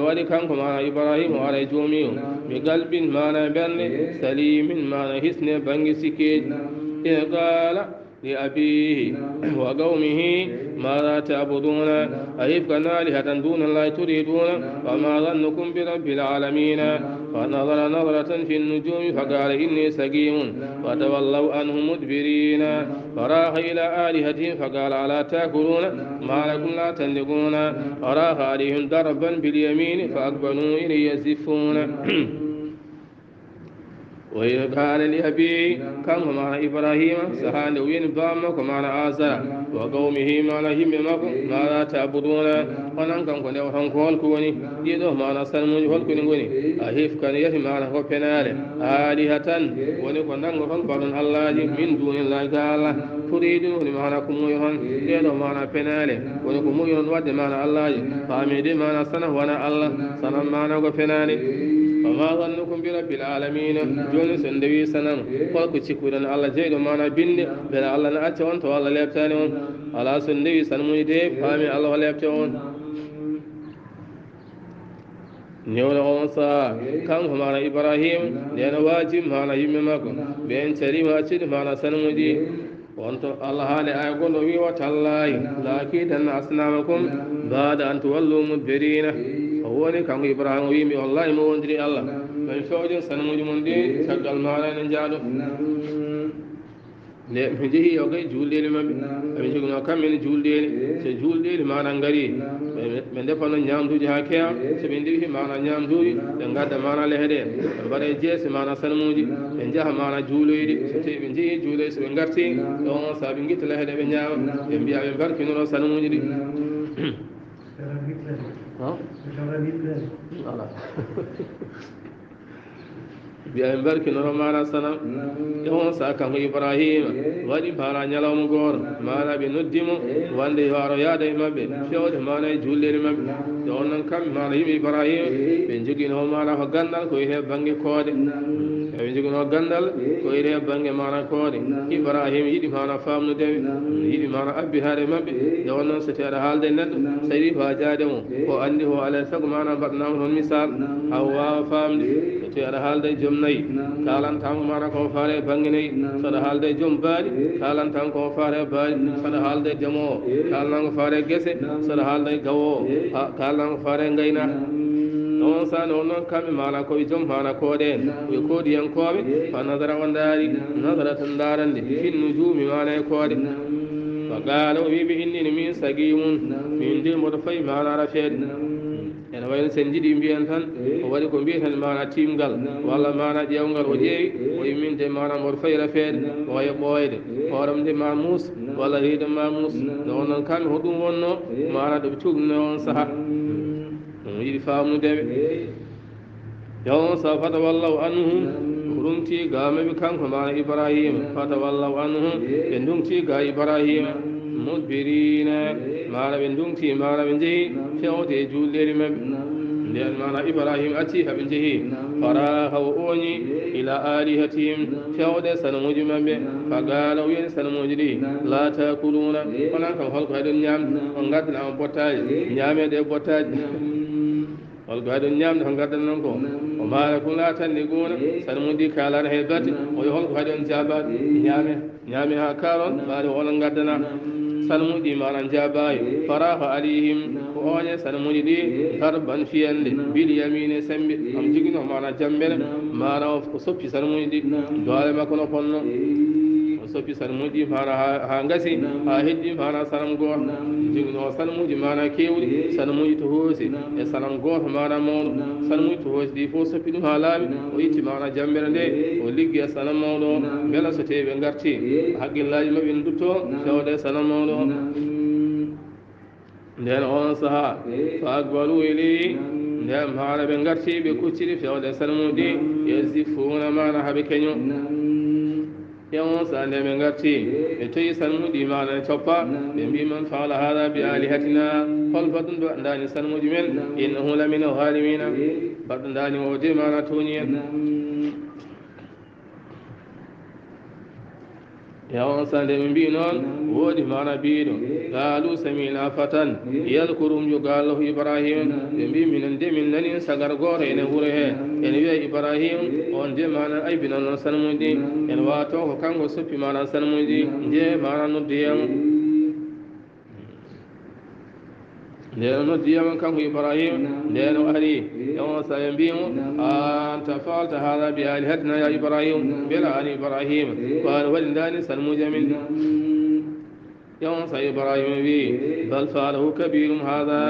wadi kanko mana ibrahima wara joomiyo mi galbin mana bernde salimin mana hisne bangi sikeji e qala لأبيه وقومه ماذا تعبدون أيفكا آلهة دون الله تريدون وما ظنكم برب العالمين فنظر نظرة في النجوم فقال إني سقيم فتولوا عنه مدبرين فراح إلى آلهتهم فقال ألا تأكلون ما لكم لا تنلقون فراح عليهم ضربا باليمين فأقبلوا إليه يزفون وإذ قال لأبيه كم معنا إبراهيم سهان وين بامك معنا آزر وقومه معنا هممكم ماذا تعبدون وننكم كن يوحن كوني يدوه معنا سلمون كوني أهيف كان يتي معنا كفنال آلهة ونكون ننكم بطن الله من دون الله تعالى تريدون معنا كمويهن يدوه معنا فنال ونكم مويهن ود معنا الله فامد معنا سنة وانا الله سنة معنا كفنال وما ظنكم برب العالمين جون سندوي سنم قلق تشكرن الله جيد معنا بند بلا الله نأتون تو الله ليبتانون على سندوي سنمي دي فامي الله ليبتون نيولا أونسا كم معنا إبراهيم لأن واجب معنا يممكم بين تريم أشد معنا سنمي دي وانت الله هالي أيقول وي وتالله لكن أصنامكم بعد أن تولوا مدبرين هو كم إبراهيم ويمي والله ما وندري الله من فوج سنمي من دي شغل معنا نجالو ne mi jehi o kay juuldeeli maɓɓe eɓe joginoo kam men juuldeeli so juuldeeli mana ngari ɓe ndefano ñaamduuji haa keewa so ɓe ndewi mana ñaamduuji ɓe ngadda mana leheɗe ɓe mbaɗa jeese mana salmuuji ɓe njaha mana juuloyɗi so tawi ɓe jehi juuloy so ɓe ngarti ɗo on saa ɓe gitta leheɗe ɓe ñaama ɓe mbiya ɓe mbarkinoro salmuuji ɗi voilà biya barki noro mara sana yawon sa kan ibrahima wadi bara nyalaw gor mara be noddimo wande waro yaada mabbe fewde mana jullere mabbe don nan kam mara yimi ibrahima be jogino mara ko gandal ko he bangi koode be jogino gandal ko he bangi mara koode ibrahima yidi mana famnu dewi yidi mara abbi hare mabbe don nan so teeda halde neddo sari fa jaade mo ko andi ho ala sago mana badnam non misal hawa famde teeda halde jomnayi kalantan mara ko faare banginayi sada halde jom baadi kalantan ko faare baadi sada halde jamo kalan ko faare gese sada halde gawo kalan ko faare ngayna on sane on noon kamɓe mana koɓe joom mana kooɗen ɓe koodiyankoɓe fa nadara o ndaari nadara tan darande finnu juumi mana e koode fa qala o wiɓe innini min sagimum min nde mboɗo fayi mana rafeede ene wayno sen jiiɗi mbiyen tan o waɗi ko mbiyeten mana timgal walla mana ƴewgal o ƴeewi o yimminde mana mboɗo fayi rafeede oye ɓooyde hooram nde ma muus walla riide ma muus nde on noon kamɓe ko ɗum wonno mana ɗoɓe cuɓno on saaha ɗum yiɗi famnudeɓe yawon sa fata wallahu anhum rumti gameɓe kanko mana ibrahima fata wallahu anhum ɓe ndumti ga ibrahima mudbirina mana ɓe ndumti mana ɓe jeehi fewde e juulleri maɓɓe nden mana ibrahima acci haɓe jeehi faraha o ooñi ila alihatihim fewde sanamuji maɓɓe fa gala o wiyani sanamuji ɗi la takuluna onan kam holko haɗon ñamde on gaddana bottaji ñameɗe bottaji holko haɗon ñamde ko gaddan noon ko o maara kum latanni guuna sana mudi kalana he batti oyo holko haɗon jabaɗe ñaame ha kaalon maari onon gaddana sana muɗi maran jabayi faraha alayhim ko oñe sana muɗi ɗi darban fiyande bil yamine sembe am jigino mana jambere mana ko soppi sana muɗi ɗi doole makko no ponno soppi sanmuji mana ha ngasi ha heddi mana sanam goto jigno sanmuji mana kewɗi sanmuji to hoosi e sanam goto mana mawɗo sanmuji to hoosi ɗi fof soppi ɗum ha laaɓi o itti mana jambere nde o liggi e sanam mawɗo o beela so tawi ɓe garti haqqillaji mabɓe ne dutto fewde e sanam mawɗo o nden on saaha fa akbalu ilayhi nden haala ɓe garti ɓe kuccidi fewde sanmuji ɗi e ziffuna mana haaɓe keño yawon sa nde ɓe garti ɓe toyi sanmuɗi mana ne coppa ɓe mbiman faala hada bi alihatina hol baɗum ɗo andani sanmuji men innahu lamina halimina baɗɗo dani o de mana toñi en يوم سند بينون ودي معنا بينو قالوا سمينا فتى يذكرهم يقال له إبراهيم ينبي من اندي من نني سغر غور ين وره ين بي إبراهيم on de mana ay binan non sanmudi en wato ko kango suppi mana sanmudi je mana no diyam لأنه ديما كان إبراهيم لأنه أهلي يوم سينبيه أنت فعلت هذا بآلهتنا يا إبراهيم بلا أن إبراهيم قال ولدان سلموا جميل يوم إبراهيم بي بل فعله كبير هذا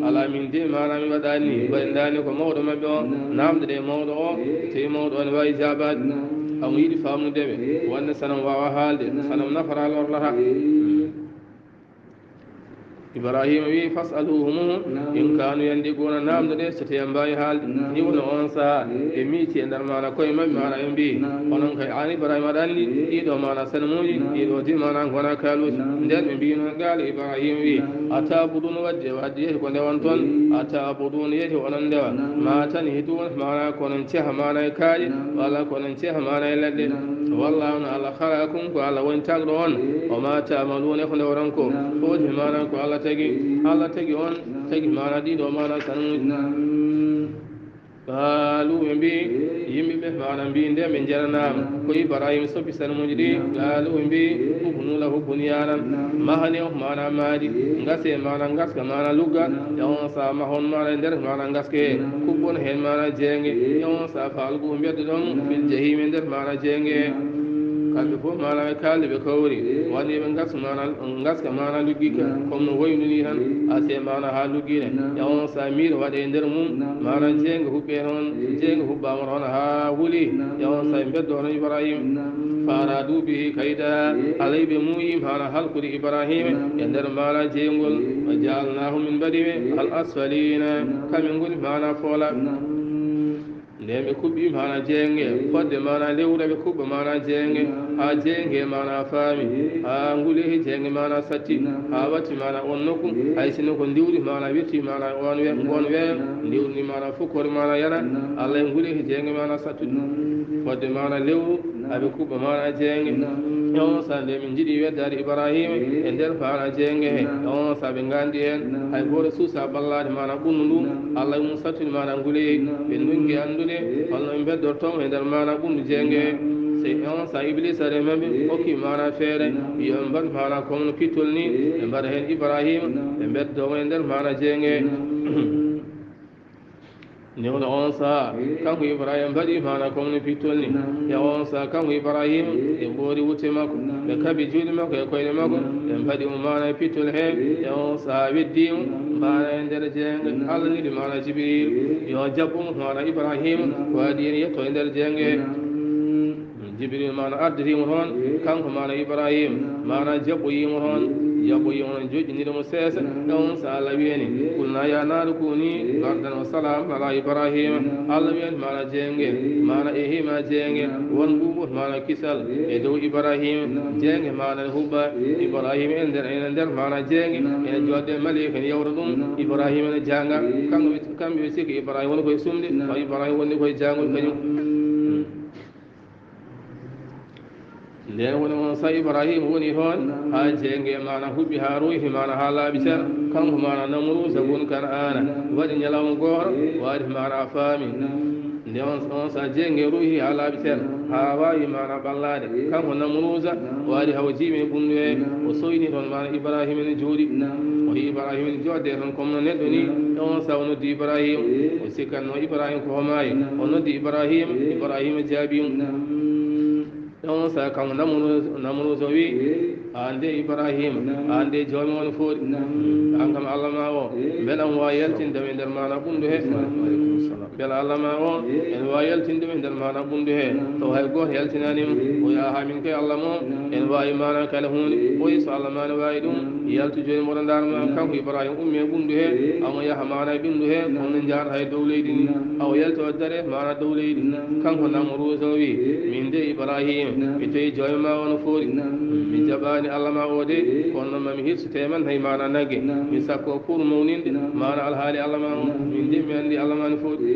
على من دي ما نام بداني ولداني كموضوع مبيو نام دي موضوع تي موضوع نواي جابات أو يدي فامن دي وأن سنم وحال دي سنم نفر على الله إبراهيم وي فاسألوهم إن كانوا يندقون نام دي ستيان باي حال يقول أنسا إميتي أن المعنى كوي ما بمعنى ينبي ونن كي عاني إبراهيم داني إيدو معنى سنموجي إيدو دي معنى كونا كالوش ندن من بينا قال إبراهيم وي أتابدون وجه وجه كون وانتون أتابدون يجه ونندوا ما تنهدون معنى كوننتها معنى كالي ولا كوننتها معنى لدي والله على خلقكم وعلى وين تقرون وما تعملون يخون ورنكو فوجه معنى كو Allah tagi on tagi mana di do mana sanu قالوا يمبي بمعنى بين ده من جرنا كوي برايم سوبي سنمو جدي قالوا يمبي بنو له بنيانا ما هنيو معنا مادي غاسي معنا غاس كمانا لوغا يوم سا ما هون معنا ندر معنا غاس كي كوبون هين معنا جينغي يوم سا فالغو مبيدوم في الجحيم ندر معنا جينغي kambe fo mana kalbe be kawri wani be ngas ka mana lugika comme no wayni han ase mana ha lugine yawon samir wade nder mum mana jenga hubbe hon jenga hubba mon ha wuli yawon sa beddo on Ibrahim faradu bihi kaida alaybe muyi mana halqudi Ibrahim nder mana jengol wajalnahu min badiwe al asfalina kamengol mana fola neme kubbi mana jenge fodde mana lewra be kubba mana jenge ha jenge mana fami ha ngule jenge mana satti ha wati mana onnoku hay sino ko ndiwri mana witti mana on we ndiwri mana fukor mana yana Allah ngule jenge mana satti fodde mana lewu abe kubba mana jenge yon sande min jidi weddare Ibrahim e nder fara jenge he yon sabe ngandi en hay bore susa ballade mana bunnu Allah mum satti mana ngule be nungi andude Allah en beddorto e nder mana bunnu jenge se on sa iblis are mabe oki mana fere yo mban mana kono pitolni e mbar hen Ibrahim e beddo e nder mana jenge newno on sa kanko Ibrahim baɗi mana komno pittolni ya on sa kanko Ibrahim e ɓoori wutte makko ɓe kaɓi juuɗe makko e koyɗe makko ɓe mbaɗi mo mana e pittol he ya on sa weddimo mana e nder jenge Allah niɗi mana Jibril yo jabbumo mana Ibrahim ko waɗi en yetto e nder jenge Jibril mana addetimo toon kanko mana Ibrahim mana jabboyimo toon jabboyi on joƴƴiniɗomo seesa on sa Allah wiyeni kulna ya naaru kuni bardan wa salam ala Ibrahim Allah wiyani mana jenge mana e hima jenge won ɓuɓo mana kisal e dow Ibrahim jenge mana hubba Ibrahim e nder mana jenge ene jodde malika ne yawra ɗum Ibrahim ene janga kamɓe ɓe sikki Ibrahim woni koye sumde taw Ibrahim wonni koye jangol kañum nden woni on sa Ibrahim woni toon ha jenge mana huɓɓi ha ruhi mana ha laaɓi cer kanko mana Namrusa gon kan ana waɗi ñalawma goto waɗi mana faami nde on sa jenge ruhi ha laaɓi cer ha wawi mana ɓallade kanko Namrusa waɗi hawa jiimi e ɓundu he o soyni toon mana Ibrahim ene jooɗi o yi Ibrahim ene jodde toon comme no neɗɗo ni on sa o noddi Ibrahim o sikkanno Ibrahim ko homayi o noddi Ibrahim jaabimo on sa kanko Namrusa wi ande Ibrahim ande joomi woni fooɗi an kam Allah ma o beele on wawi yaltindemi e nder mana ɓundu he beele Allah ma o ene wawi yaltindemi e nder mana ɓundu he taw hay goto yaltinanimo o yaha min koye Allah mo ene wawi mana kala hunde oyi so Allah ma ne wawi ɗum yaltu joni mboɗo darma kanko Ibrahim ummi e ɓundu he amo yaha mana e ɓindu he kono jahata hay dow leydi ni awo yalto waddare mana dow leydi kanko Namrusa wi min de Ibrahim mi tawi joomi ma wono fooɗi mi jaɓani Allah ma o de kono mami hirsute man hay mana nagge mi sakko pour mawninde mana alhaali Allah ma o min de mi andi Allah ma ne fooɗi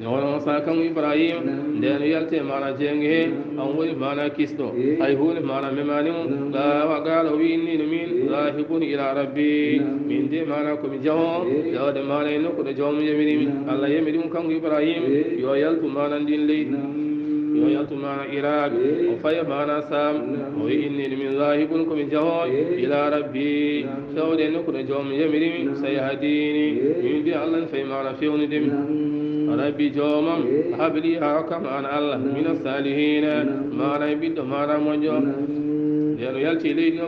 يوم ساكن إبراهيم دين يلتي مانا جنگه أول مانا كيستو أي هو مانا ممانم لا وقال ويني نمين ذاهبون إلى ربي من دي مانا كم جهو يود مانا نكو جوم يمريم الله يمريم كم إبراهيم يو يلتو مانا دين لي يو يلتو مانا إراق وفاي مانا سام وإني من ذاهبون كم جهو إلى ربي يود نكو جوم يمريم سيهديني من دي الله في مانا فيون دم ربي جوما هب لي حكم عن الله من الصالحين ما نبي ما نمجو يلتي لي